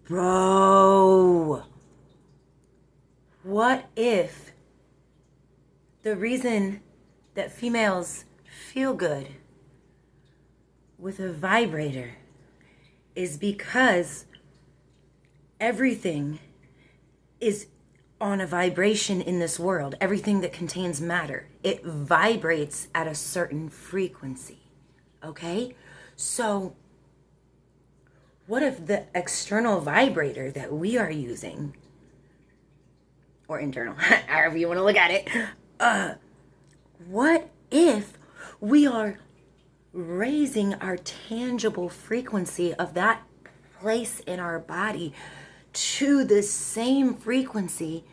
Bro, what if the reason that females feel good with a vibrator is because everything is on a vibration in this world. Everything that contains matter, it vibrates at a certain frequency. Okay? So what if the external vibrator that we are using, or internal, however you want to look at it, what if we are raising our tangible frequency of that place in our body to the same frequency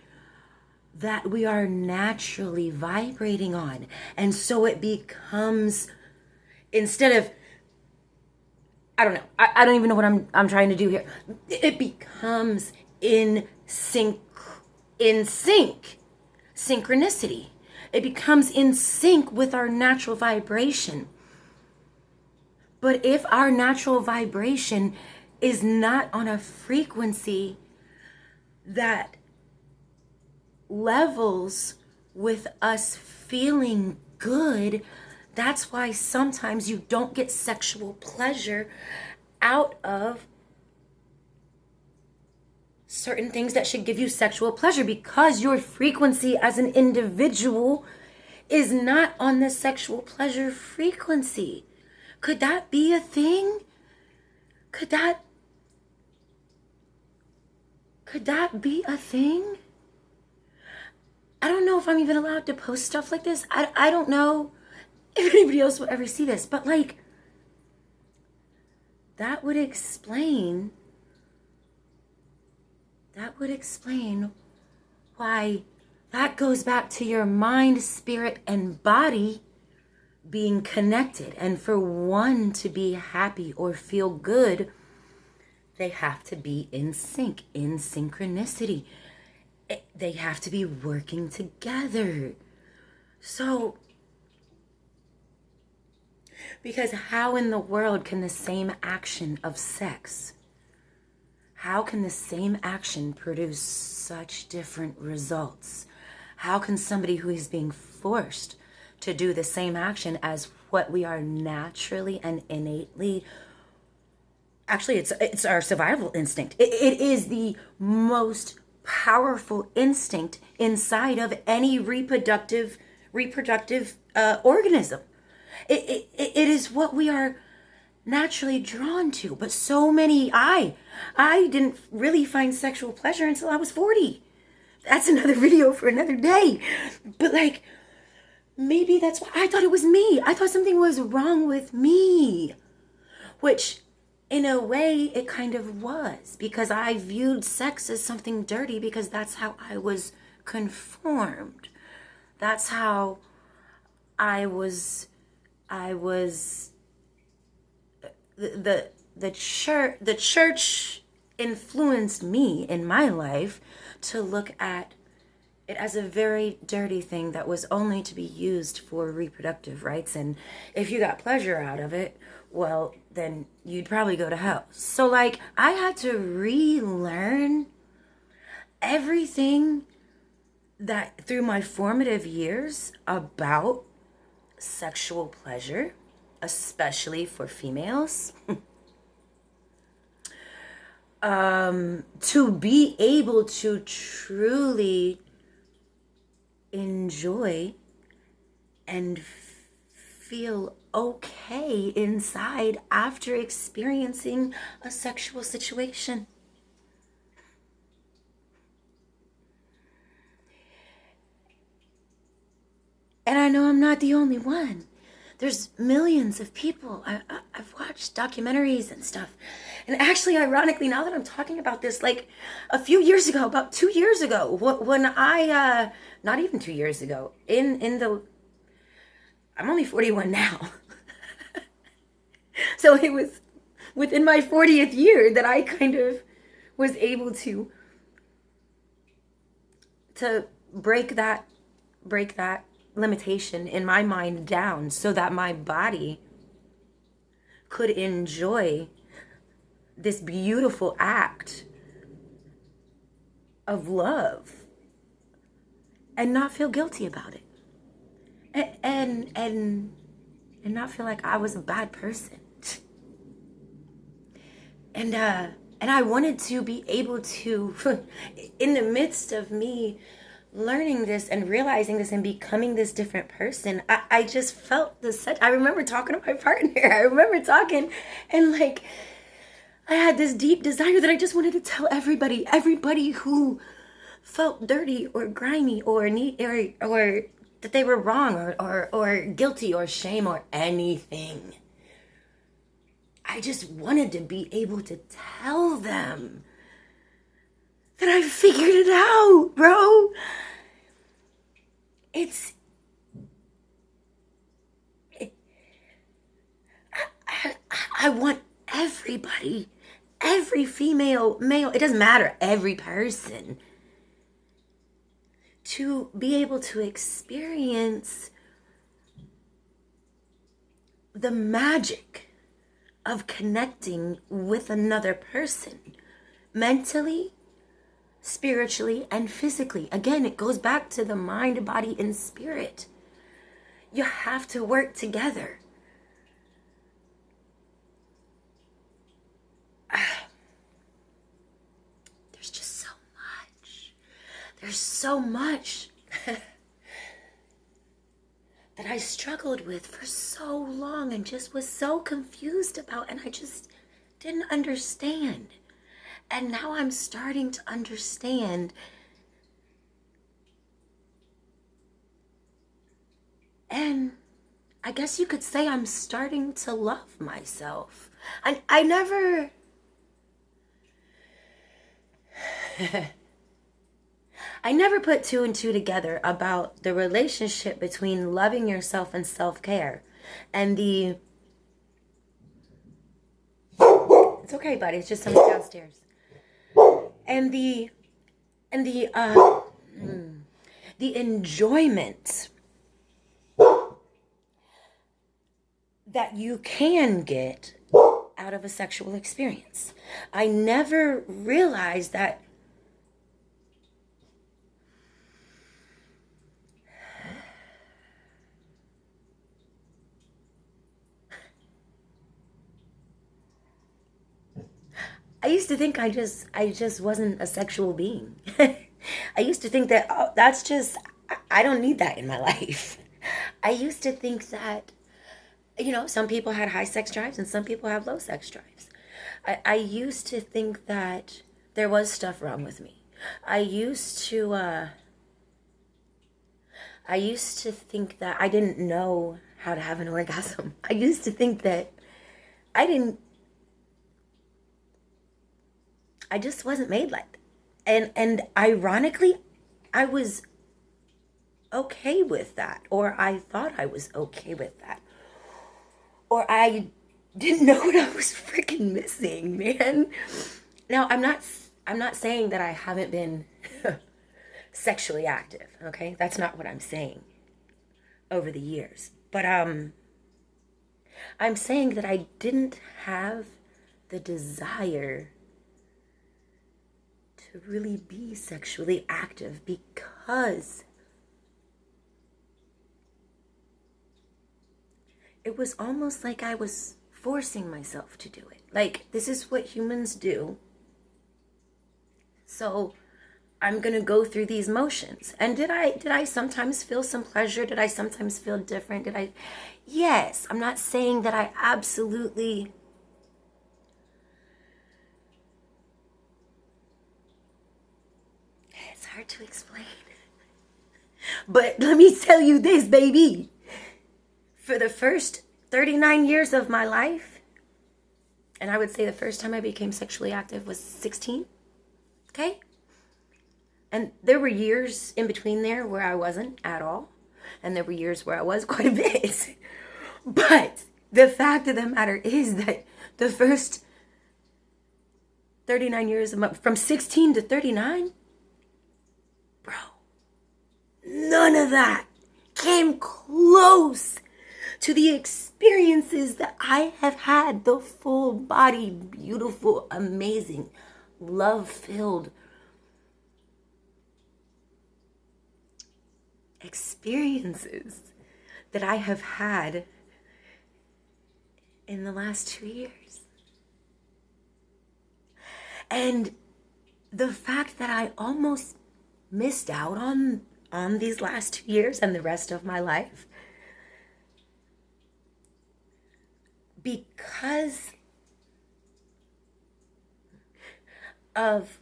that we are naturally vibrating on? And so it becomes, instead of, I don't know, I don't even know what I'm trying to do here. It becomes in sync, synchronicity. It becomes in sync with our natural vibration. But if our natural vibration is not on a frequency that levels with us feeling good, that's why sometimes you don't get sexual pleasure out of certain things that should give you sexual pleasure, because your frequency as an individual is not on the sexual pleasure frequency. Could that be a thing? Could that be a thing? I don't know if I'm even allowed to post stuff like this. I don't know if anybody else will ever see this, but like, that would explain why that goes back to your mind, spirit, and body being connected. And for one to be happy or feel good, they have to be in sync, in synchronicity. They have to be working together. So, because how in the world can the same action of sex, how can the same action produce such different results? How can somebody who is being forced to do the same action as what we are naturally and innately, actually it's our survival instinct. It is the most powerful instinct inside of any reproductive organism. It is what we are naturally drawn to. But so many, I didn't really find sexual pleasure until I was 40. That's another video for another day. But like, maybe that's why I thought it was me. I thought something was wrong with me, which in a way it kind of was, because I viewed sex as something dirty, because that's how I was conformed. That's how I was the church influenced me in my life to look at it as a very dirty thing that was only to be used for reproductive rights. And if you got pleasure out of it, well, then you'd probably go to hell. So like, I had to relearn everything that through my formative years about sexual pleasure, especially for females, to be able to truly enjoy and feel okay inside after experiencing a sexual situation. And I know I'm not the only one. There's millions of people. I've watched documentaries and stuff. And actually, ironically, now that I'm talking about this, like a few years ago, about 2 years ago, when I, not even 2 years ago, I'm only 41 now. So it was within my 40th year that I kind of was able to break that limitation in my mind down, so that my body could enjoy this beautiful act of love and not feel guilty about it. And not feel like I was a bad person. And I wanted to be able to, in the midst of me learning this and realizing this and becoming this different person, I just felt this. I remember talking to my partner. I remember talking, and like, I had this deep desire that I just wanted to tell everybody who felt dirty or grimy or that they were wrong or guilty or shame or anything. I just wanted to be able to tell them that I figured it out, bro. I want everybody, every female, male, it doesn't matter, every person, to be able to experience the magic of connecting with another person, mentally, spiritually, and physically. Again, it goes back to the mind, body, and spirit. You have to work together. There's just so much. There's so much that I struggled with for so long and just was so confused about, and I just didn't understand. And now I'm starting to understand. And I guess you could say I'm starting to love myself. I never... I never put two and two together about the relationship between loving yourself and self-care. And the... It's okay, buddy. It's just something downstairs. And the enjoyment that you can get out of a sexual experience. I never realized that I used to think I just wasn't a sexual being. I used to think that, oh, that's just, I don't need that in my life. I used to think that, some people had high sex drives and some people have low sex drives. I used to think that there was stuff wrong with me. I used to think that I didn't know how to have an orgasm. I used to think that I just wasn't made like that. And ironically, I was okay with that, or I thought I was okay with that. Or I didn't know what I was freaking missing, man. Now, I'm not saying that I haven't been sexually active, okay? That's not what I'm saying over the years. But I'm saying that I didn't have the desire to really be sexually active because it was almost like I was forcing myself to do it. Like, this is what humans do. So I'm going to go through these motions. And did I sometimes feel some pleasure? Did I sometimes feel different? Yes. I'm not saying that I absolutely... It's hard to explain. But let me tell you this, baby. For the first 39 years of my life, and I would say the first time I became sexually active was 16, okay? And there were years in between there where I wasn't at all, and there were years where I was quite a bit. But the fact of the matter is that the first 39 years of from 16 to 39, bro, none of that came close to the experiences that I have had, the full body, beautiful, amazing, love-filled experiences that I have had in the last 2 years. And the fact that I almost missed out on these last 2 years and the rest of my life because of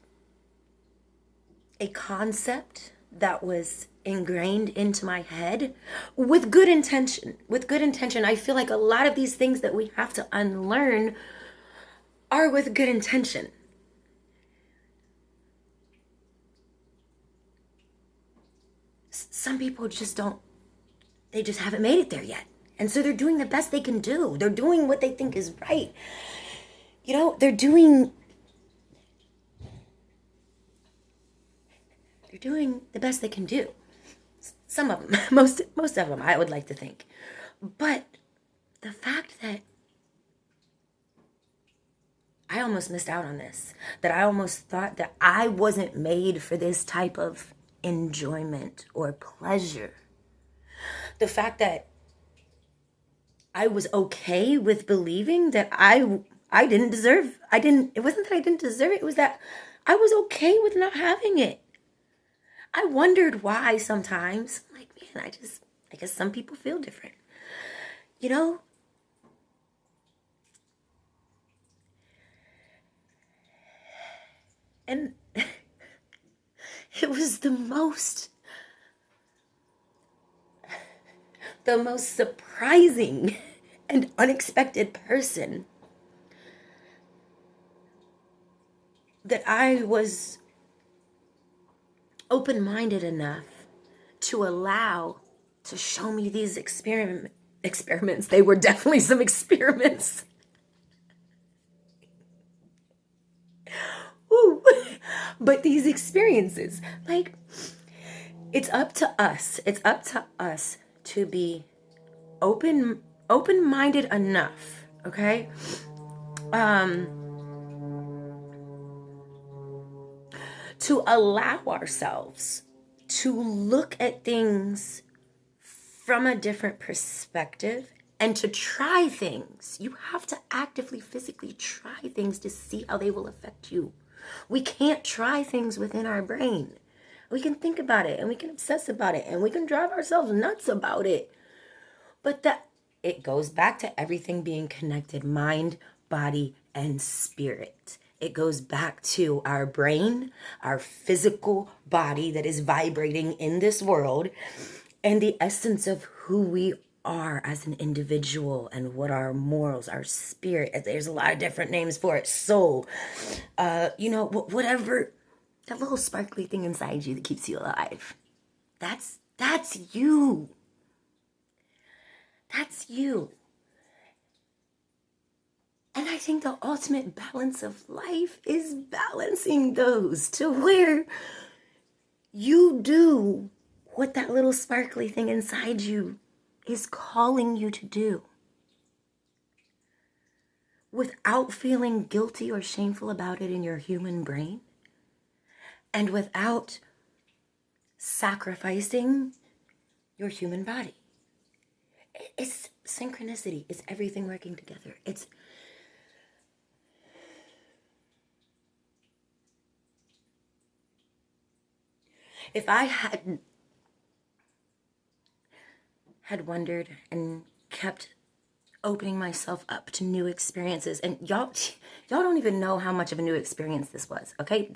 a concept that was ingrained into my head with good intention. With good intention. I feel like a lot of these things that we have to unlearn are with good intention. Some people just don't, they just haven't made it there yet. And so they're doing the best they can do. They're doing what they think is right. You know, they're doing the best they can do. Some of them, most of them, I would like to think. But the fact that I almost missed out on this, that I almost thought that I wasn't made for this type of enjoyment or pleasure. The fact that I was okay with believing that I didn't deserve, it wasn't that I didn't deserve it, it was that I was okay with not having it. I wondered why sometimes. I'm like, man, I guess some people feel different. You know? And it was the most surprising and unexpected person that I was open-minded enough to allow to show me these experiments. They were definitely some experiments. Woo. But these experiences, like, it's up to us to be open-minded enough, okay? To allow ourselves to look at things from a different perspective and to try things. You have to actively, physically try things to see how they will affect you. We can't try things within our brain. We can think about it and we can obsess about it and we can drive ourselves nuts about it. But it goes back to everything being connected: mind, body, and spirit. It goes back to our brain, our physical body that is vibrating in this world, and the essence of who we are as an individual and what our morals, our spirit, there's a lot of different names for it, soul, whatever, that little sparkly thing inside you that keeps you alive. That's you. That's you. And I think the ultimate balance of life is balancing those to where you do what that little sparkly thing inside you is calling you to do, without feeling guilty or shameful about it in your human brain, and without sacrificing your human body. It's synchronicity. It's everything working together. If I had wondered and kept opening myself up to new experiences, and y'all don't even know how much of a new experience this was, okay?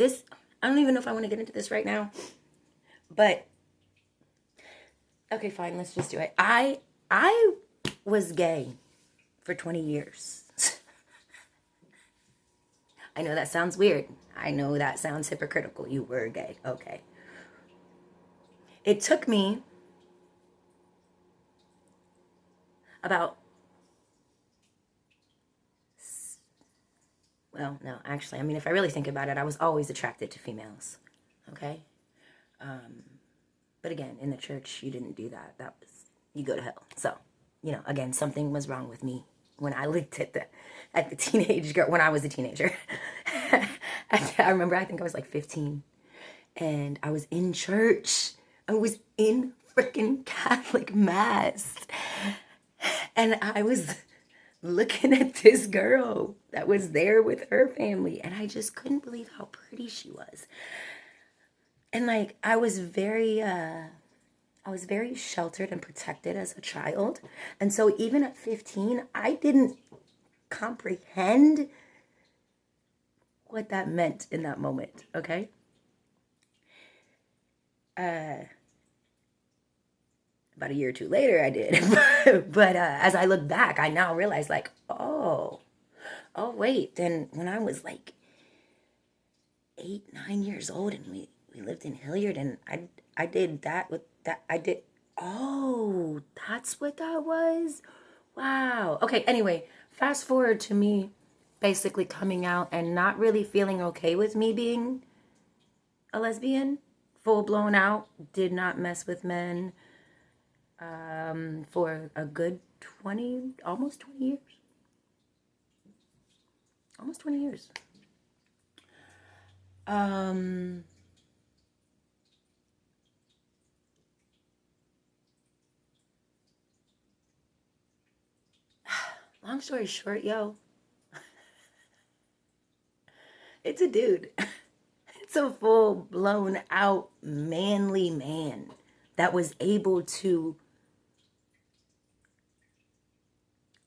I don't even know if I want to get into this right now, but okay, fine, let's just do it. I was gay for 20 years. I know that sounds weird. I know that sounds hypocritical. You were gay, okay. It took me about, well, no, actually, I mean, if I really think about it, I was always attracted to females, okay? But again, in the church, you didn't do that. That was, you go to hell. So, again, something was wrong with me when I looked at the teenage girl, when I was a teenager. I remember, I think I was like 15, and I was in church. I was in freaking Catholic mass. And I was looking at this girl that was there with her family, and I just couldn't believe how pretty she was. And like I was very sheltered and protected as a child. And so even at 15, I didn't comprehend what that meant in that moment, okay? About a year or two later, I did. But as I look back, I now realize, like, oh, wait. Then when I was like 8, 9 years old, and we lived in Hilliard, and I did that with that. I did. Oh, that's what that was. Wow. Okay. Anyway, fast forward to me basically coming out and not really feeling okay with me being a lesbian. Full blown out. Did not mess with men for a good 20, almost 20 years. Almost 20 years. Long story short, yo, it's a dude. It's a full blown out manly man that was able to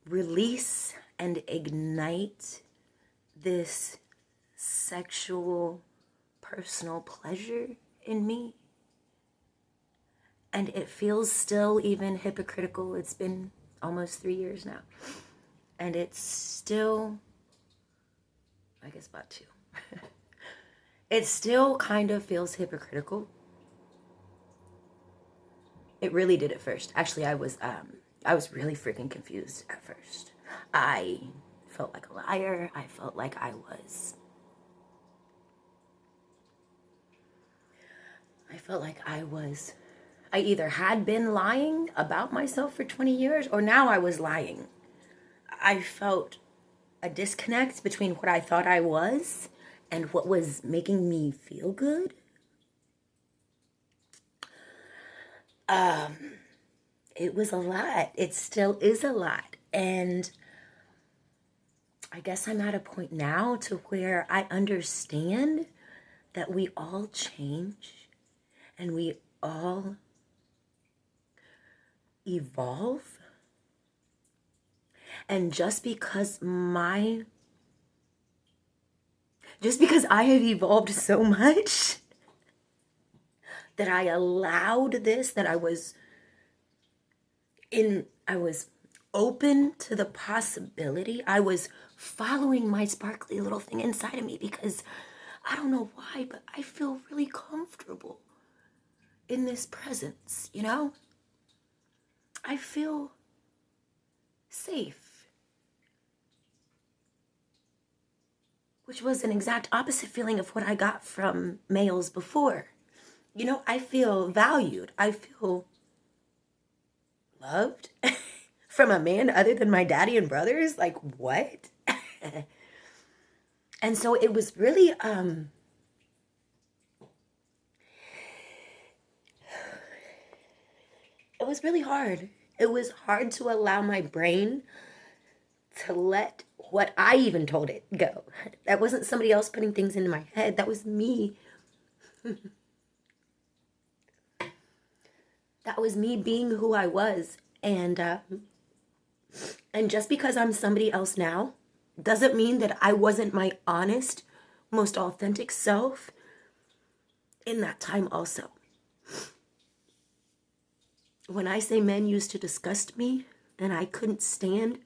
release and ignite this sexual personal pleasure in me. And it feels still even hypocritical. It's been almost 3 years now. And it's still, I guess about 2. It still kind of feels hypocritical. It really did at first. Actually, I was really freaking confused at first. I felt like a liar. I felt like I either had been lying about myself for 20 years or now I was lying. I felt a disconnect between what I thought I was and what was making me feel good. It was a lot. It still is a lot. And I guess I'm at a point now to where I understand that we all change and we all evolve. And just because I have evolved so much that I allowed this, that I was open to the possibility. I was following my sparkly little thing inside of me because I don't know why, but I feel really comfortable in this presence, you know? I feel safe. Which was an exact opposite feeling of what I got from males before. You know, I feel valued. I feel loved from a man other than my daddy and brothers. Like, what? And so it was really, it was really hard. It was hard to allow my brain to let what I even told it go. That wasn't somebody else putting things into my head. That was me. That was me being who I was. And just because I'm somebody else now doesn't mean that I wasn't my honest, most authentic self in that time also. When I say men used to disgust me and I couldn't stand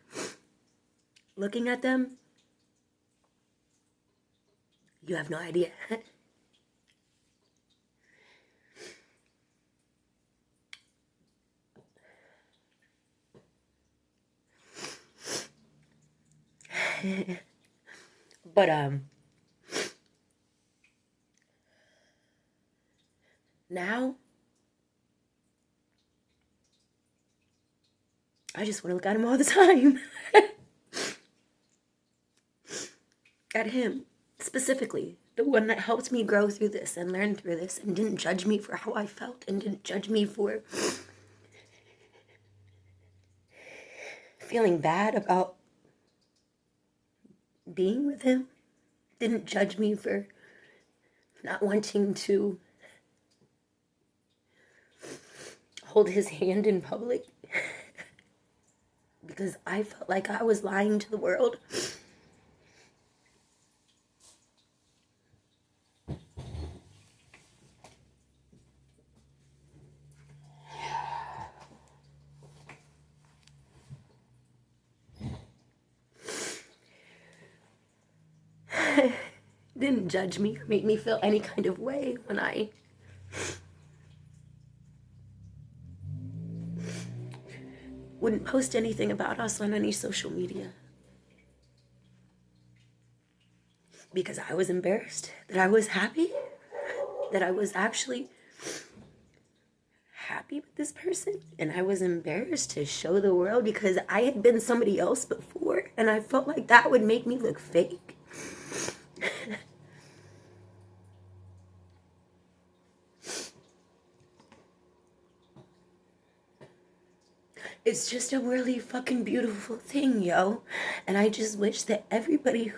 looking at them, you have no idea. But now I just want to look at him all the time. At him. specifically, the one that helped me grow through this and learn through this and didn't judge me for how I felt and didn't judge me for feeling bad about being with him, didn't judge me for not wanting to hold his hand in public because I felt like I was lying to the world. Didn't judge me or make me feel any kind of way when I wouldn't post anything about us on any social media. Because I was embarrassed that I was happy, that I was actually happy with this person, and I was embarrassed to show the world because I had been somebody else before, and I felt like that would make me look fake. It's just a really fucking beautiful thing, yo. And I just wish that everybody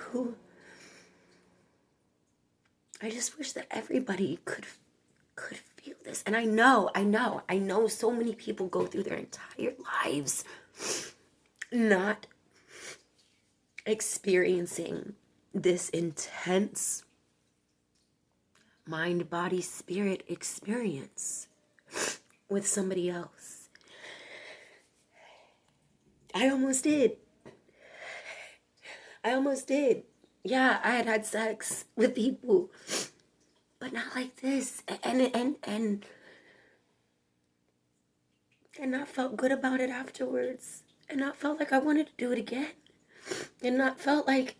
could feel this. And I know so many people go through their entire lives not experiencing this intense mind, body, spirit experience with somebody else. I almost did. Yeah, I had sex with people, but not like this. And not felt good about it afterwards. And not felt like I wanted to do it again. And not felt like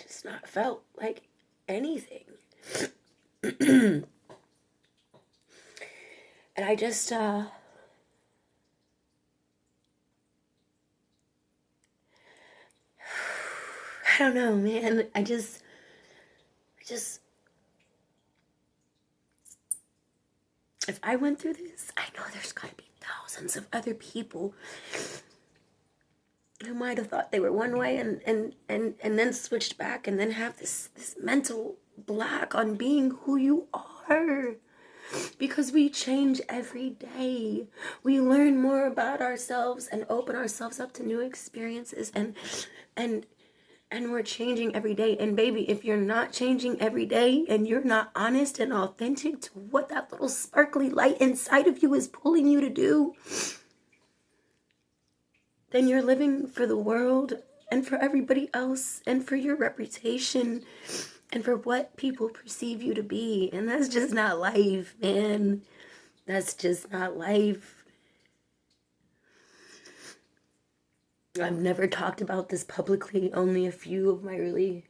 just not felt like anything. And I just I don't know, man. I just if I went through this, I know there's gotta be thousands of other people who might have thought they were one way and then switched back and then have this mental block on being who you are. Because we change every day. We learn more about ourselves and open ourselves up to new experiences and we're changing every day. And baby, if you're not changing every day and you're not honest and authentic to what that little sparkly light inside of you is pulling you to do, then you're living for the world and for everybody else and for your reputation and for what people perceive you to be. And that's just not life, man. That's just not life. I've never talked about this publicly. Only a few of my really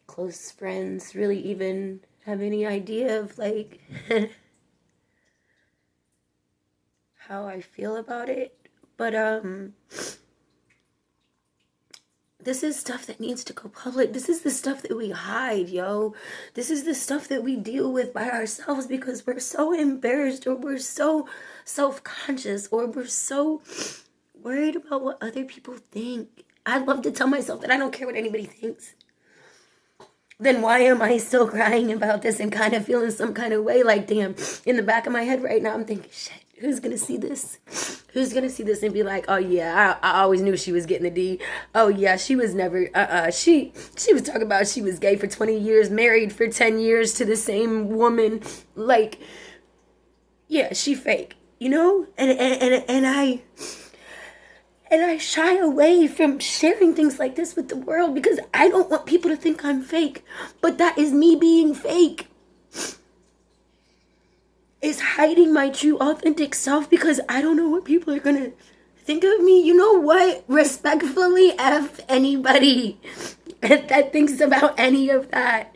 close friends really even have any idea of like how I feel about it. But this is stuff that needs to go public. This is the stuff that we hide, yo. This is the stuff that we deal with by ourselves because we're so embarrassed or we're so self-conscious or we're so worried about what other people think. I love to tell myself that I don't care what anybody thinks. Then why am I still crying about this and kind of feeling some kind of way? Like, damn, in the back of my head right now, I'm thinking, shit, who's going to see this? Who's going to see this and be like, oh, yeah, I always knew she was getting the D. Oh, yeah, she was never, she was talking about she was gay for 20 years, married for 10 years to the same woman. Like, yeah, she fake, you know? And I shy away from sharing things like this with the world because I don't want people to think I'm fake. But that is me being fake. Is hiding my true authentic self because I don't know what people are going to think of me. You know what? Respectfully, F anybody that thinks about any of that.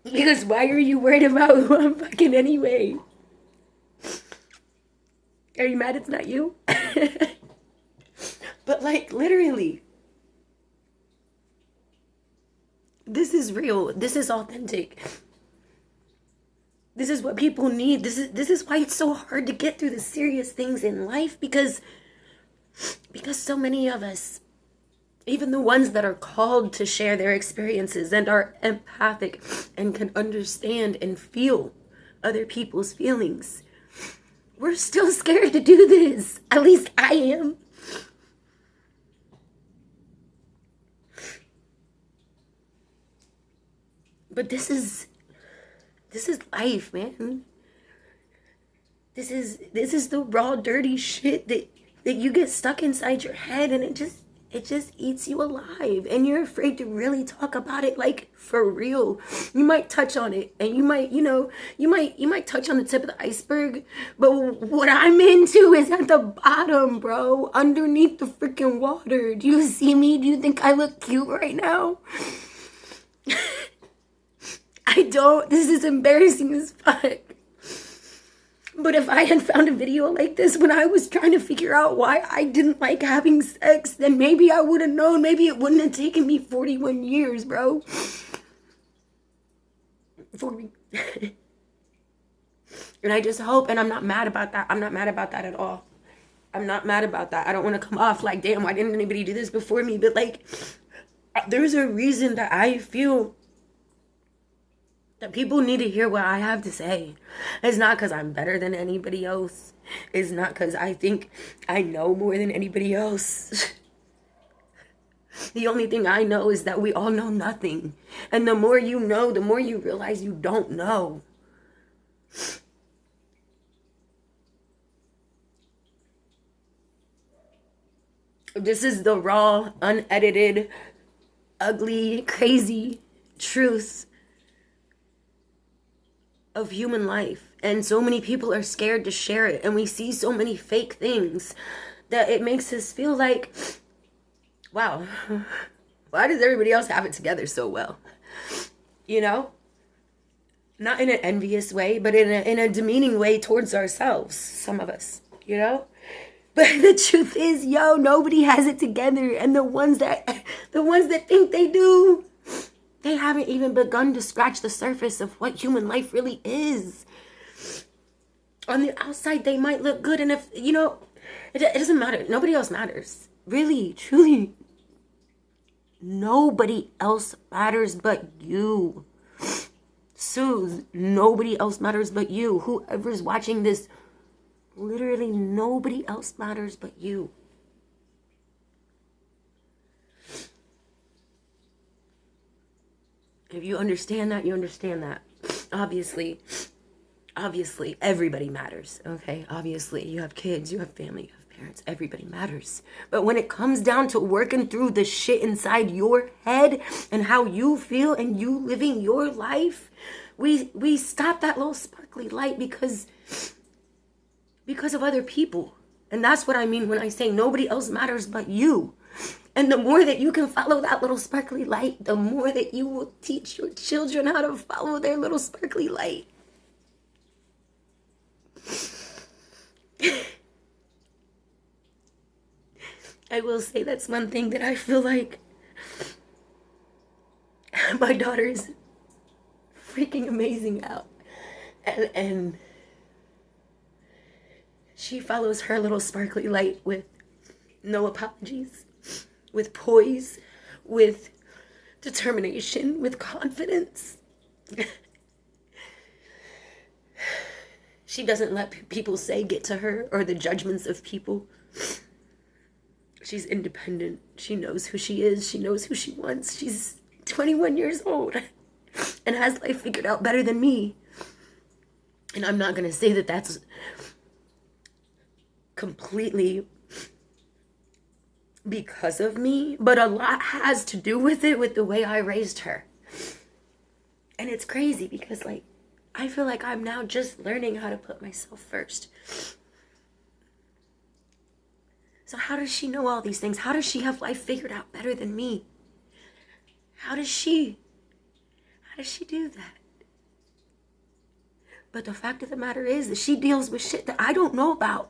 Because why are you worried about who I'm fucking anyway? Are you mad it's not you? But like, literally, this is real. This is authentic. This is what people need. This is why it's so hard to get through the serious things in life, because so many of us, even the ones that are called to share their experiences and are empathic and can understand and feel other people's feelings, we're still scared to do this. At least I am. But this is life, man. This is the raw, dirty shit that you get stuck inside your head, and it just eats you alive, and you're afraid to really talk about it, like, for real. You might touch on it, and you might touch on the tip of the iceberg, but what I'm into is at the bottom, bro, underneath the freaking water. Do you see me? Do you think I look cute right now? I don't. This is embarrassing as fuck. But if I had found a video like this when I was trying to figure out why I didn't like having sex, then maybe I would have known. Maybe it wouldn't have taken me 41 years, bro. And I just hope, and I'm not mad about that. I'm not mad about that at all. I'm not mad about that. I don't want to come off like, damn, why didn't anybody do this before me? But like, there's a reason that I feel that people need to hear what I have to say. It's not because I'm better than anybody else. It's not because I think I know more than anybody else. The only thing I know is that we all know nothing. And the more you know, the more you realize you don't know. This is the raw, unedited, ugly, crazy truth of human life, and so many people are scared to share it, and we see so many fake things that it makes us feel like, wow, why does everybody else have it together so well? You know, not in an envious way, but in a demeaning way towards ourselves, some of us, you know. But the truth is, yo, nobody has it together, and the ones that think they do, they haven't even begun to scratch the surface of what human life really is. On the outside, they might look good, and if, you know, it doesn't matter. Nobody else matters. Really, truly. Nobody else matters but you. Suze, nobody else matters but you. Whoever's watching this, literally nobody else matters but you. If you understand that, you understand that. Obviously, everybody matters, okay? Obviously, you have kids, you have family, you have parents, everybody matters. But when it comes down to working through the shit inside your head and how you feel and you living your life, we stop that little sparkly light because of other people. And that's what I mean when I say nobody else matters but you. And the more that you can follow that little sparkly light, the more that you will teach your children how to follow their little sparkly light. I will say that's one thing that I feel like my daughter is freaking amazing out. And she follows her little sparkly light with no apologies, with poise, with determination, with confidence. She doesn't let people say get to her or the judgments of people. She's independent. She knows who she is. She knows who she wants. She's 21 years old and has life figured out better than me. And I'm not going to say that that's completely because of me, but a lot has to do with it, with the way I raised her. And it's crazy because, like, I feel like I'm now just learning how to put myself first. So how does she know all these things? How does she have life figured out better than me? How does she do that? But the fact of the matter is that she deals with shit that I don't know about.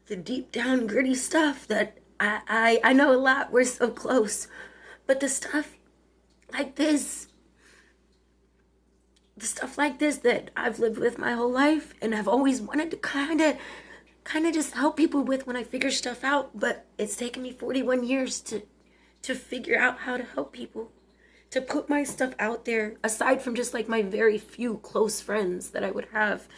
the deep down gritty stuff that I know a lot. We're so close. But the stuff like this, that I've lived with my whole life and have always wanted to kind of just help people with when I figure stuff out, but it's taken me 41 years to figure out how to help people, to put my stuff out there, aside from just like my very few close friends that I would have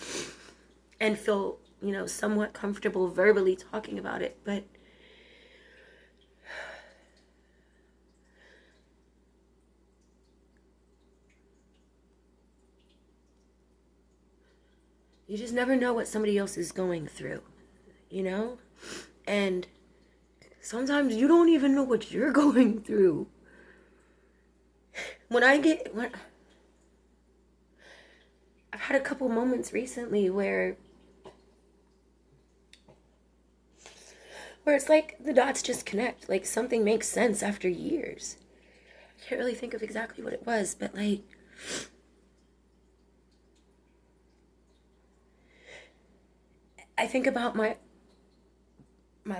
and feel, somewhat comfortable verbally talking about it. But you just never know what somebody else is going through, And sometimes you don't even know what you're going through. When I've had a couple moments recently where it's like the dots just connect, like something makes sense after years. I can't really think of exactly what it was, but like, I think about my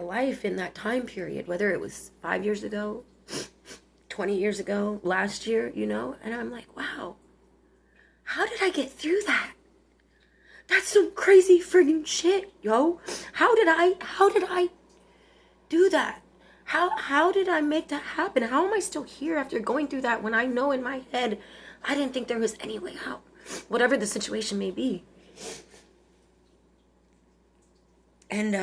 life in that time period, whether it was 5 years ago, 20 years ago, last year, and I'm like, wow, how did I get through that? That's some crazy friggin' shit, yo. How did I do that? How did I make that happen? How am I still here after going through that when I know in my head I didn't think there was any way out, whatever the situation may be? And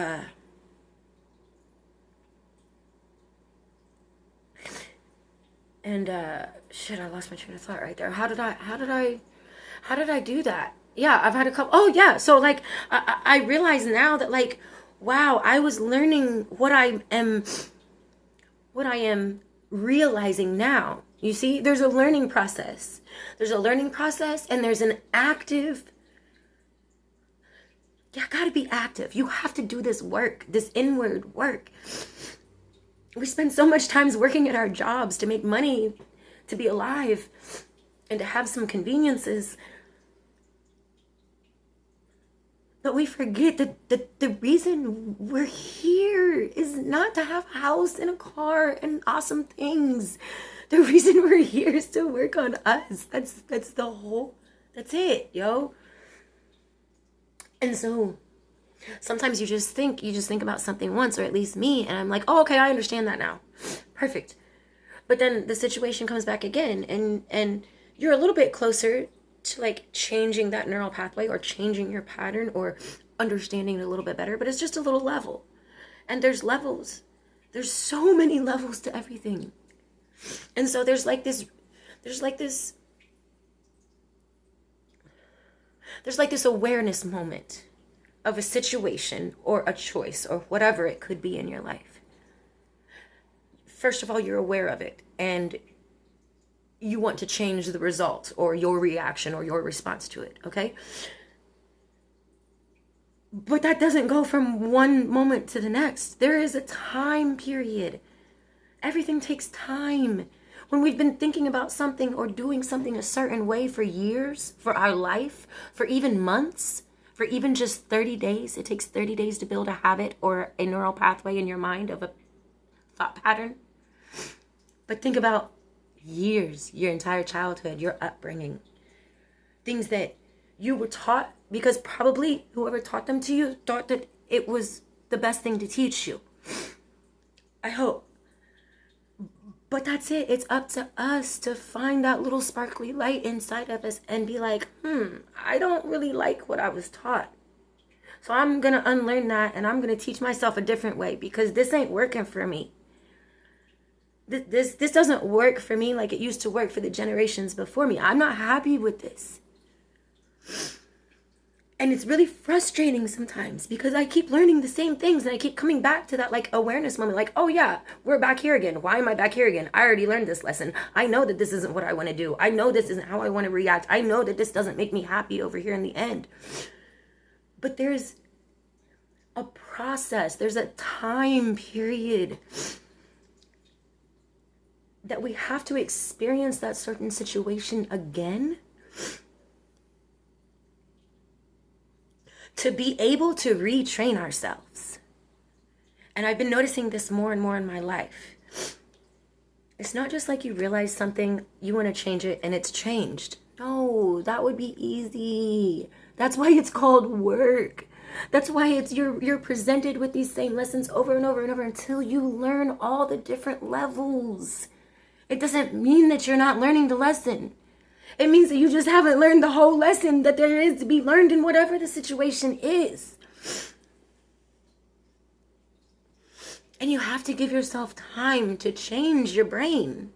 shit, I lost my train of thought right there. How did I do that? Yeah, I've had a couple. Oh yeah, so like I realize now that like, wow, I was learning what I am realizing now. You see, there's a learning process. And there's an active. You gotta be active. You have to do this work, this inward work. We spend so much time working at our jobs to make money, to be alive, and to have some conveniences. But we forget that the reason we're here is not to have a house and a car and awesome things. The reason we're here is to work on us. That's it, yo. And so sometimes you just think about something once, or at least me, and I'm like, oh, okay, I understand that now. Perfect. But then the situation comes back again, and you're a little bit closer to like changing that neural pathway or changing your pattern or understanding it a little bit better, but it's just a little level. And there's levels. There's so many levels to everything. And so there's like this awareness moment of a situation or a choice or whatever it could be in your life. First of all, you're aware of it and you want to change the result or your reaction or your response to it, okay? But that doesn't go from one moment to the next. There is a time period. Everything takes time. When we've been thinking about something or doing something a certain way for years, for our life, for even months, for even just 30 days, it takes 30 days to build a habit or a neural pathway in your mind of a thought pattern. But think about years, your entire childhood, your upbringing, things that you were taught because probably whoever taught them to you thought that it was the best thing to teach you. I hope. But that's it. It's up to us to find that little sparkly light inside of us and be like, I don't really like what I was taught. So I'm going to unlearn that and I'm going to teach myself a different way because this ain't working for me. This doesn't work for me like it used to work for the generations before me. I'm not happy with this. And it's really frustrating sometimes because I keep learning the same things and I keep coming back to that like awareness moment. Like, oh yeah, we're back here again. Why am I back here again? I already learned this lesson. I know that this isn't what I want to do. I know this isn't how I want to react. I know that this doesn't make me happy over here in the end. But there's a process. There's a time period that we have to experience that certain situation again to be able to retrain ourselves. And I've been noticing this more and more in my life. It's not just like you realize something, you want to change it, and it's changed. No, that would be easy. That's why it's called work. That's why you're presented with these same lessons over and over and over until you learn all the different levels. It doesn't mean that you're not learning the lesson. It means that you just haven't learned the whole lesson that there is to be learned in whatever the situation is. And you have to give yourself time to change your brain.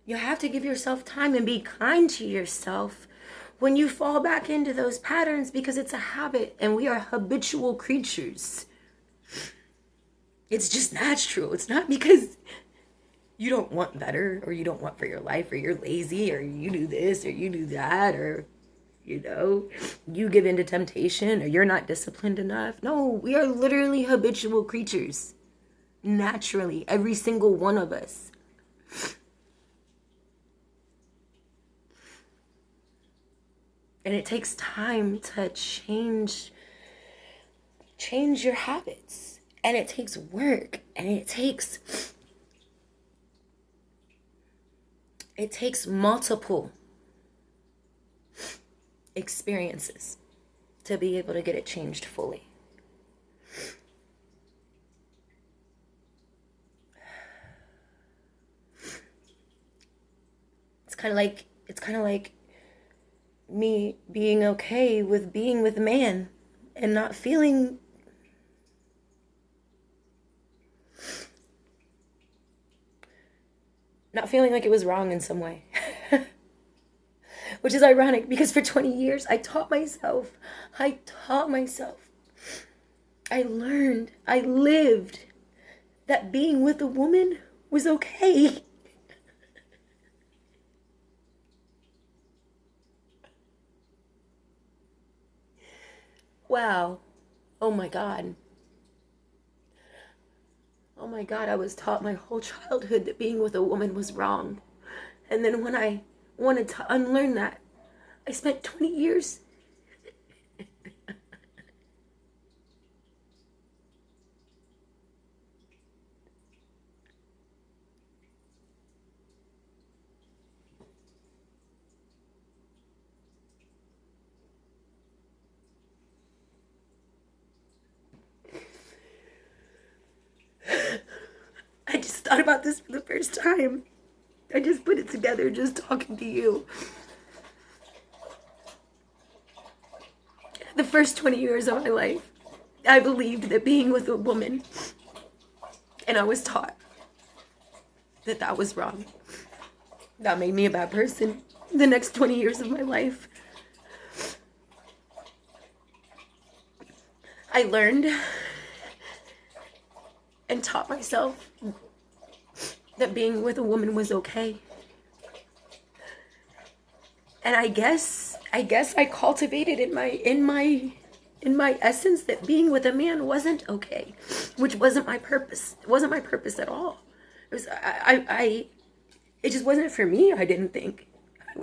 You have to give yourself time and be kind to yourself when you fall back into those patterns, because it's a habit and we are habitual creatures. It's just natural. It's not because you don't want better or you don't want for your life or you're lazy or you do this or you do that or, you give into temptation or you're not disciplined enough. No, we are literally habitual creatures. Naturally, every single one of us. And it takes time to change your habits. And it takes work. And it takes multiple experiences to be able to get it changed fully. It's kind of like me being okay with being with a man and not feeling like it was wrong in some way. Which is ironic because for 20 years I taught myself, I learned, I lived that being with a woman was okay. Wow. Oh my God, I was taught my whole childhood that being with a woman was wrong. And then when I wanted to unlearn that, I spent 20 years I just thought about this for the first time. I just put it together just talking to you. The first 20 years of my life, I believed that being with a woman, and I was taught that that was wrong. That made me a bad person. The next 20 years of my life, I learned and taught myself that being with a woman was okay. And I guess I cultivated in my essence that being with a man wasn't okay, which wasn't my purpose. It wasn't my purpose at all. It was it just wasn't for me. I didn't think.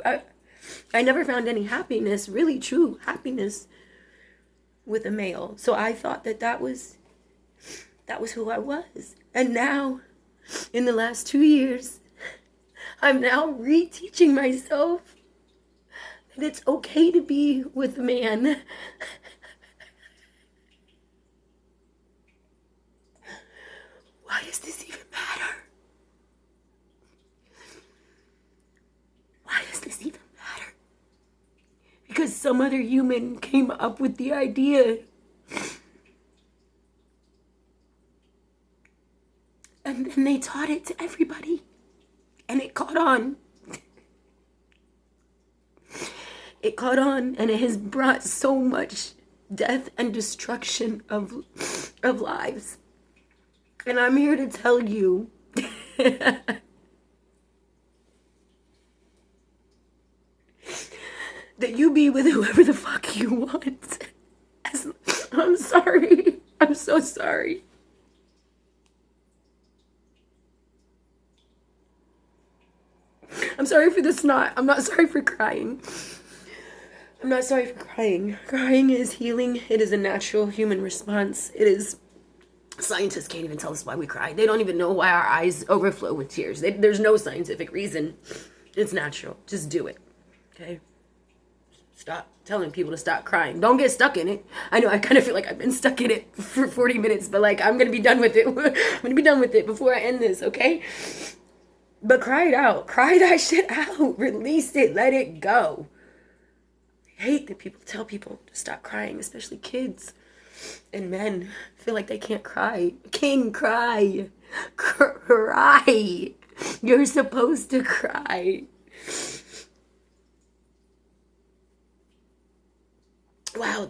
I never found any happiness, really true happiness, with a male. So I thought that was who I was. And now, in the last 2 years, I'm now reteaching myself that it's okay to be with a man. Why does this even matter? Why does this even matter? Because some other human came up with the idea. And then they taught it to everybody. And it caught on. It caught on, and it has brought so much death and destruction of lives. And I'm here to tell you that you be with whoever the fuck you want. I'm sorry. I'm so sorry. I'm sorry for the snot. I'm not sorry for crying. I'm not sorry for crying. Crying is healing. It is a natural human response. It is Scientists can't even tell us why we cry. They don't even know why our eyes overflow with tears. There's no scientific reason. It's natural. Just do it. Okay? Stop telling people to stop crying. Don't get stuck in it. I know I kind of feel like I've been stuck in it for 40 minutes, but like I'm going to be done with it. I'm going to be done with it before I end this, okay? But cry it out. Cry that shit out. Release it. Let it go. I hate that people tell people to stop crying, especially kids and men feel like they can't cry. King, cry. Cry. You're supposed to cry. Wow,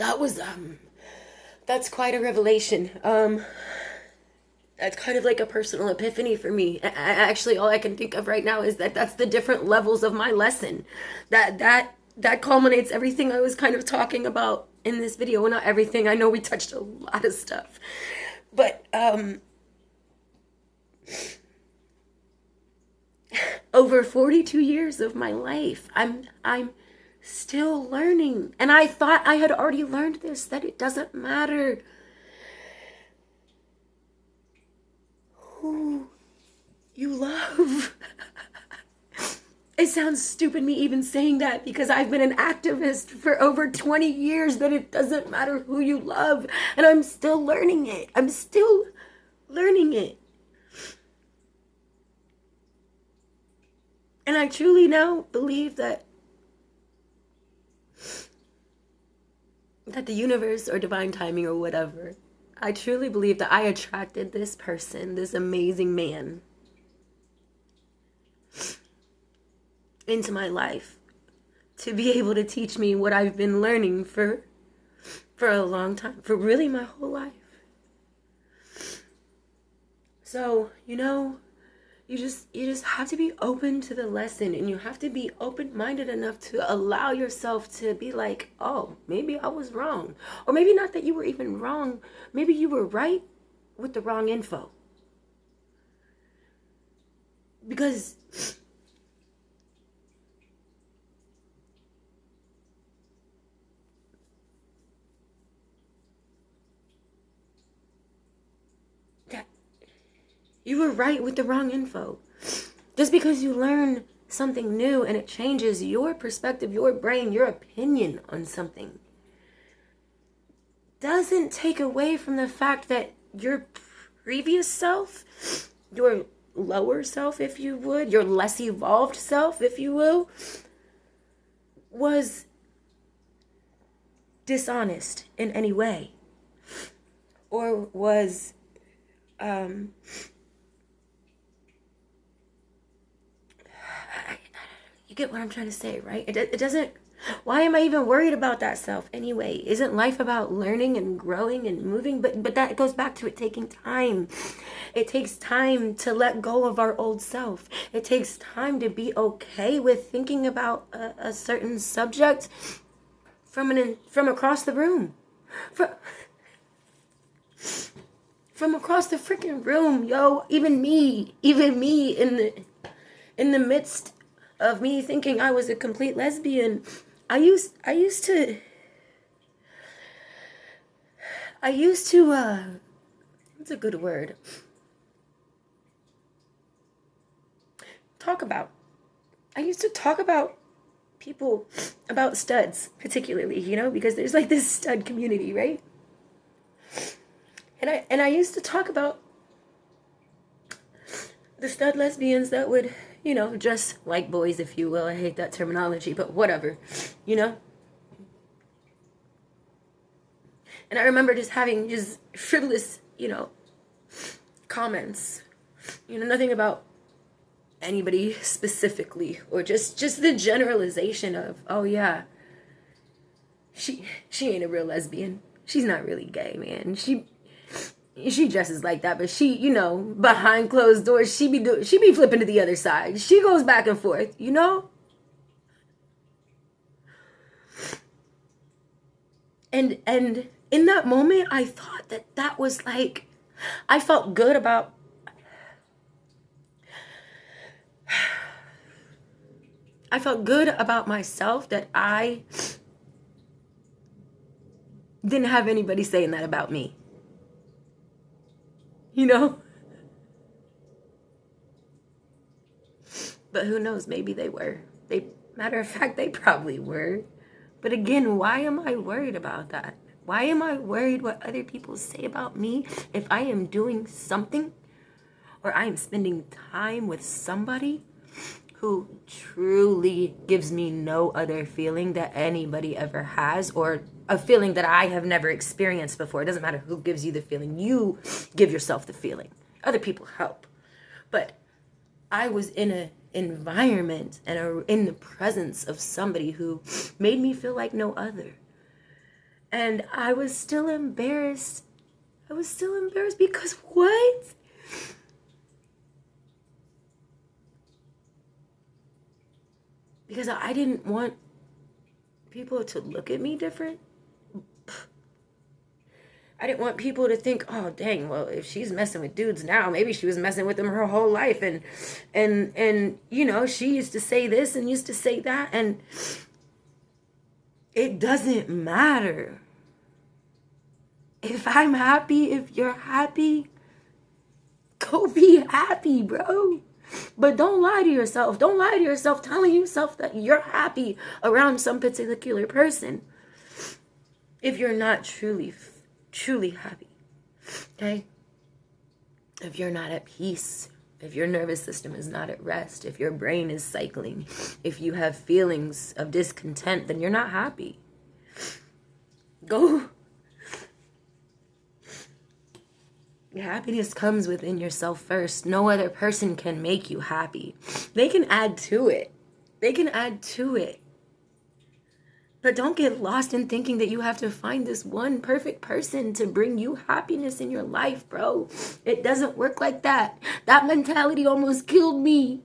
that's quite a revelation. That's kind of like a personal epiphany for me. Actually, all I can think of right now is that that's the different levels of my lesson. That culminates everything I was kind of talking about in this video. Well, not everything. I know we touched a lot of stuff. But over 42 years of my life, I'm still learning. And I thought I had already learned this, that it doesn't matter who you love. It sounds stupid me even saying that because I've been an activist for over 20 years, that it doesn't matter who you love. And I'm still learning it. I'm still learning it. And I truly now believe that the universe or divine timing or whatever, I truly believe that I attracted this person, this amazing man, into my life to be able to teach me what I've been learning for a long time, for really my whole life. So, you just have to be open to the lesson, and you have to be open-minded enough to allow yourself to be like, oh, maybe I was wrong. Or maybe not that you were even wrong. Maybe you were right with the wrong info. Because you were right with the wrong info. Just because you learn something new and it changes your perspective, your brain, your opinion on something, doesn't take away from the fact that your previous self, your lower self, if you would, your less evolved self, if you will, was dishonest in any way. Or was you get what I'm trying to say, right? It doesn't, why am I even worried about that self anyway? Isn't life about learning and growing and moving? But that goes back to it taking time. It takes time to let go of our old self. It takes time to be okay with thinking about a certain subject from across the room. From across the freaking room, yo. Even me in the midst of me thinking I was a complete lesbian, I used to what's a good word? I used to talk about people, about studs particularly, because there's like this stud community, right? And I used to talk about the stud lesbians that would, dress like boys, if you will. I hate that terminology, but whatever, And I remember just having just frivolous, comments, nothing about anybody specifically, or just the generalization of, oh yeah, she ain't a real lesbian. She's not really gay, man. She dresses like that, but she, behind closed doors, she be flipping to the other side. She goes back and forth, And in that moment, I thought that was like, I felt good about myself, that I didn't have anybody saying that about me. you know? But who knows, maybe they were. Matter of fact, they probably were. But again, why am I worried about that? Why am I worried what other people say about me if I am doing something or I am spending time with somebody who truly gives me no other feeling that anybody ever has, or a feeling that I have never experienced before? It doesn't matter who gives you the feeling. You give yourself the feeling. Other people help. But I was in an environment and in the presence of somebody who made me feel like no other. And I was still embarrassed. I was still embarrassed because what? Because I didn't want people to look at me different. I didn't want people to think, oh dang, well, if she's messing with dudes now, maybe she was messing with them her whole life, and you know, she used to say this and used to say that, and it doesn't matter. If I'm happy, if you're happy, go be happy, bro. But don't lie to yourself. Don't lie to yourself telling yourself that you're happy around some particular person if you're not truly happy. Okay? If you're not at peace, if your nervous system is not at rest, if your brain is cycling, if you have feelings of discontent, then you're not happy. Go. Happiness comes within yourself first. No other person can make you happy. They can add to it. But don't get lost in thinking that you have to find this one perfect person to bring you happiness in your life, bro. It doesn't work like that. That mentality almost killed me.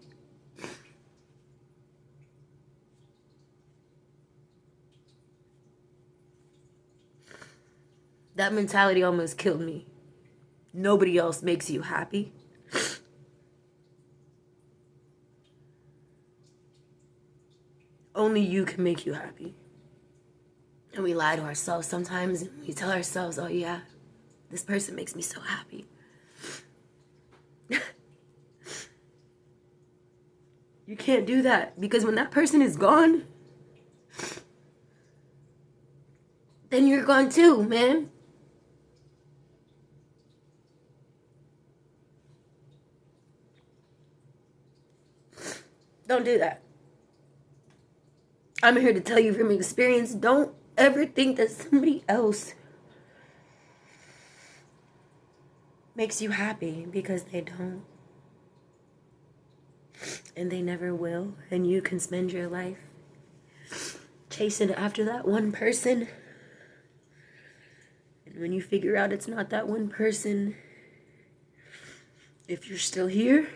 That mentality almost killed me. Nobody else makes you happy. Only you can make you happy. And we lie to ourselves sometimes, and we tell ourselves, oh yeah, this person makes me so happy. You can't do that, because when that person is gone, then you're gone too, man. Don't do that. I'm here to tell you from experience, don't ever think that somebody else makes you happy, because they don't. And they never will. And you can spend your life chasing after that one person. And when you figure out it's not that one person, if you're still here,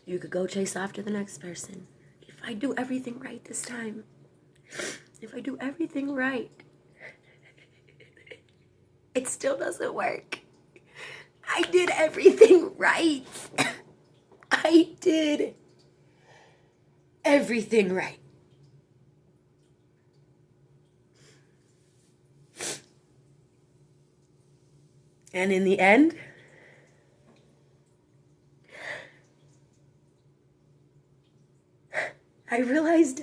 you could go chase after the next person. If I do everything right this time, if I do everything right, it still doesn't work. I did everything right. I did everything right. And in the end, I realized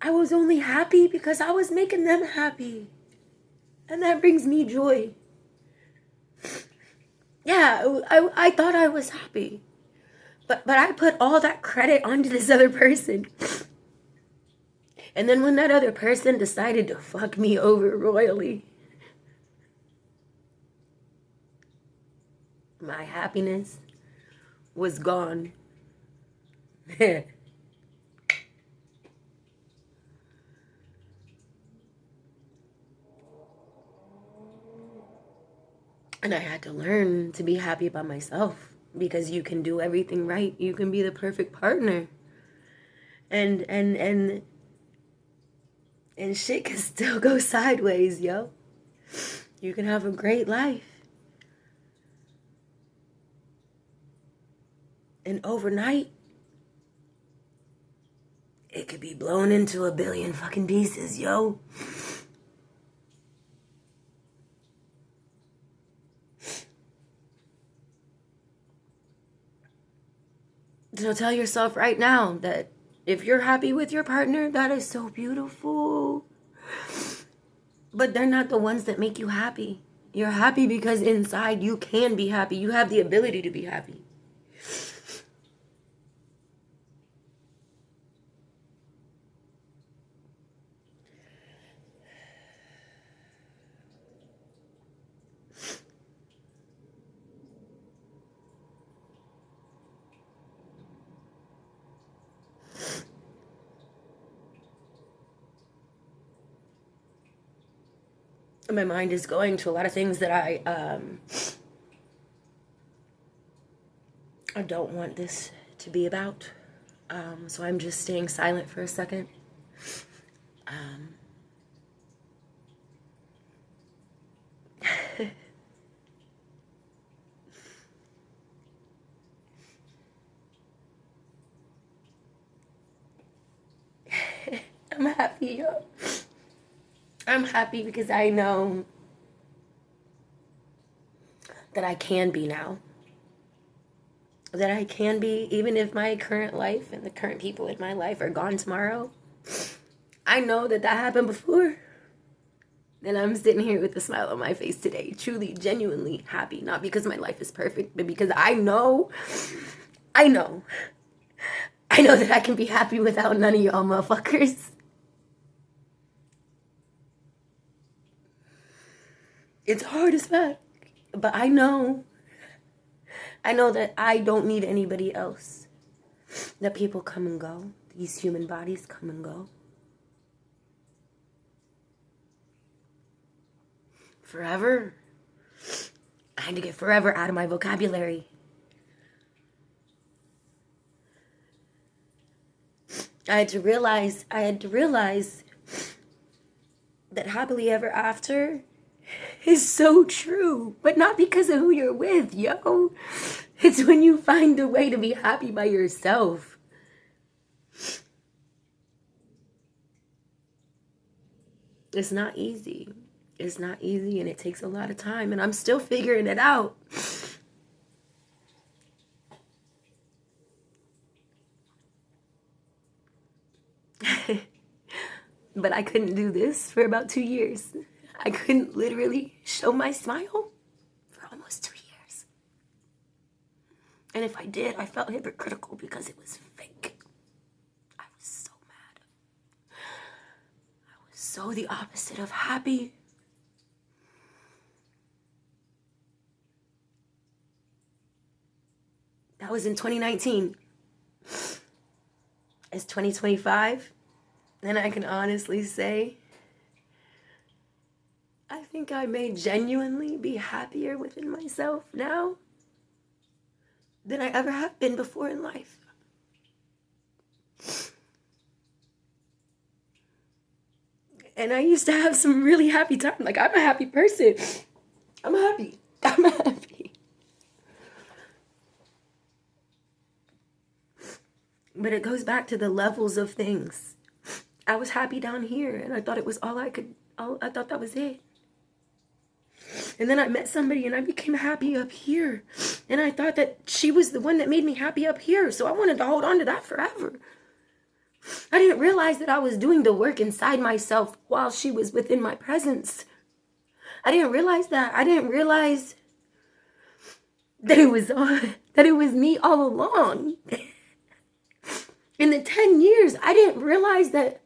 I was only happy because I was making them happy. And that brings me joy. Yeah, I thought I was happy. But I put all that credit onto this other person. And then when that other person decided to fuck me over royally, my happiness was gone. And I had to learn to be happy by myself, because you can do everything right. You can be the perfect partner. And shit can still go sideways, yo. You can have a great life. And overnight, it could be blown into a billion fucking pieces, yo. So tell yourself right now that if you're happy with your partner, that is so beautiful. But they're not the ones that make you happy. You're happy because inside you can be happy. You have the ability to be happy. My mind is going to a lot of things that I don't want this to be about. So I'm just staying silent for a second. I'm happy, yo. I'm happy because I know that I can be now. That I can be, even if my current life and the current people in my life are gone tomorrow. I know that that happened before. And I'm sitting here with a smile on my face today, truly, genuinely happy. Not because my life is perfect, but because I know that I can be happy without none of y'all motherfuckers. It's hard as fuck, but I know that I don't need anybody else. That people come and go. These human bodies come and go. Forever. I had to get forever out of my vocabulary. I had to realize that happily ever after is so true, but not because of who you're with, yo. It's when you find a way to be happy by yourself. It's not easy. It's not easy, and it takes a lot of time, and I'm still figuring it out. But I couldn't do this for about 2 years. I couldn't literally show my smile for almost 2 years. And if I did, I felt hypocritical because it was fake. I was so mad. I was so the opposite of happy. That was in 2019. It's 2025. And I can honestly say, I think I may genuinely be happier within myself now than I ever have been before in life. And I used to have some really happy times. Like, I'm a happy person. I'm happy. I'm happy. But it goes back to the levels of things. I was happy down here, and I thought it was I thought that was it. And then I met somebody, and I became happy up here. And I thought that she was the one that made me happy up here, so I wanted to hold on to that forever. I didn't realize that I was doing the work inside myself while she was within my presence. I didn't realize that. I didn't realize that it was me all along. In the 10 years, I didn't realize that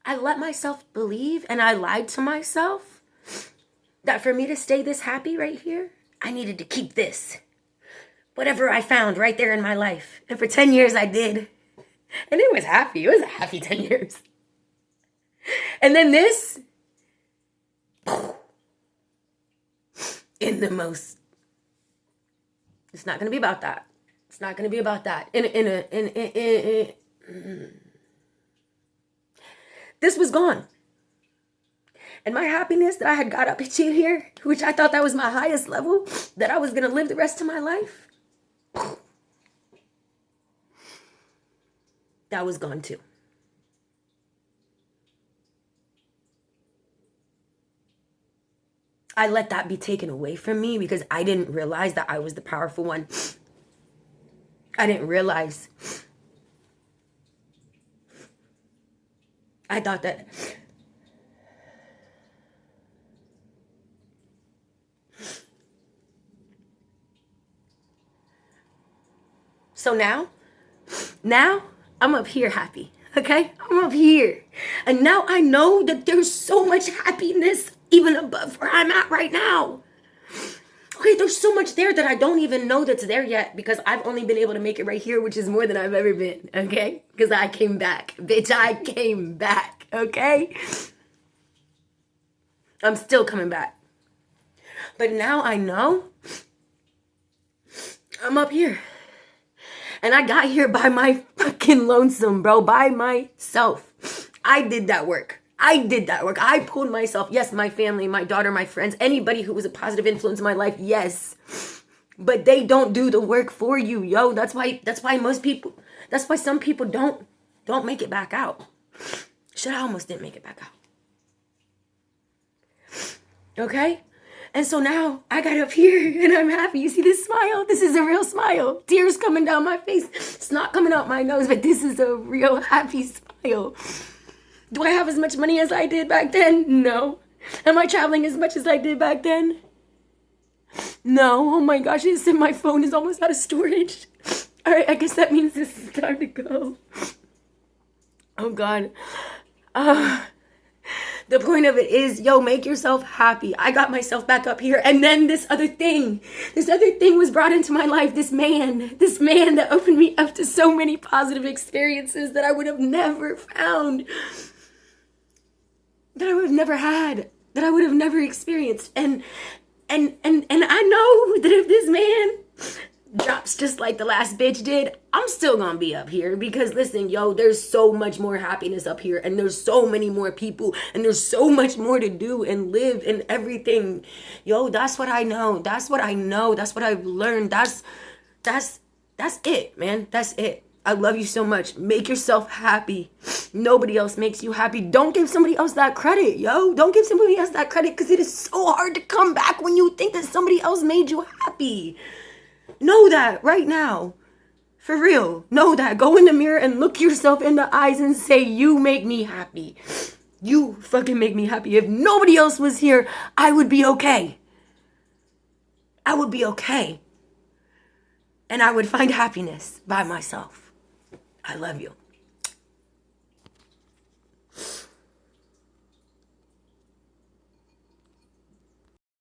I let myself believe, and I lied to myself, that for me to stay this happy right here, I needed to keep this. Whatever I found right there in my life. And for 10 years I did. And it was happy. It was a happy 10 years. And then this, in the most, it's not going to be about that. It's not going to be about that. This was gone. And my happiness that I had got up to here, which I thought that was my highest level, that I was going to live the rest of my life, that was gone too. I let that be taken away from me because I didn't realize that I was the powerful one. I didn't realize. I thought that so now I'm up here happy. Okay? I'm up here. And now I know that there's so much happiness even above where I'm at right now. Okay, there's so much there that I don't even know that's there yet because I've only been able to make it right here, which is more than I've ever been, okay? Because I came back. Bitch, I came back, okay? I'm still coming back. But now I know I'm up here. And I got here by my fucking lonesome, bro, by myself. I did that work. I pulled myself. Yes, my family, my daughter, my friends, anybody who was a positive influence in my life, yes. But they don't do the work for you, yo. That's why some people don't make it back out. Shit, I almost didn't make it back out. Okay? And so now I got up here and I'm happy. You see this smile? This is a real smile. Tears coming down my face. It's not coming out my nose, but this is a real happy smile. Do I have as much money as I did back then? No. Am I traveling as much as I did back then? No. Oh my gosh, my phone is almost out of storage. All right, I guess that means this is time to go. Oh God. The point of it is, yo, make yourself happy. I got myself back up here. And then this other thing was brought into my life. This man that opened me up to so many positive experiences that I would have never found, that I would have never had, that I would have never experienced. And I know that if this man drops just like the last bitch did, I'm still gonna be up here because listen, yo, there's so much more happiness up here and there's so many more people and there's so much more to do and live and everything. Yo, that's what I know. That's what I know. That's what I've learned. That's it, man. That's it. I love you so much. Make yourself happy. Nobody else makes you happy. Don't give somebody else that credit, yo. Don't give somebody else that credit because it is so hard to come back when you think that somebody else made you happy. Know that right now. For real. Know that. Go in the mirror and look yourself in the eyes and say, you make me happy. You fucking make me happy. If nobody else was here, I would be okay. I would be okay. And I would find happiness by myself. I love you.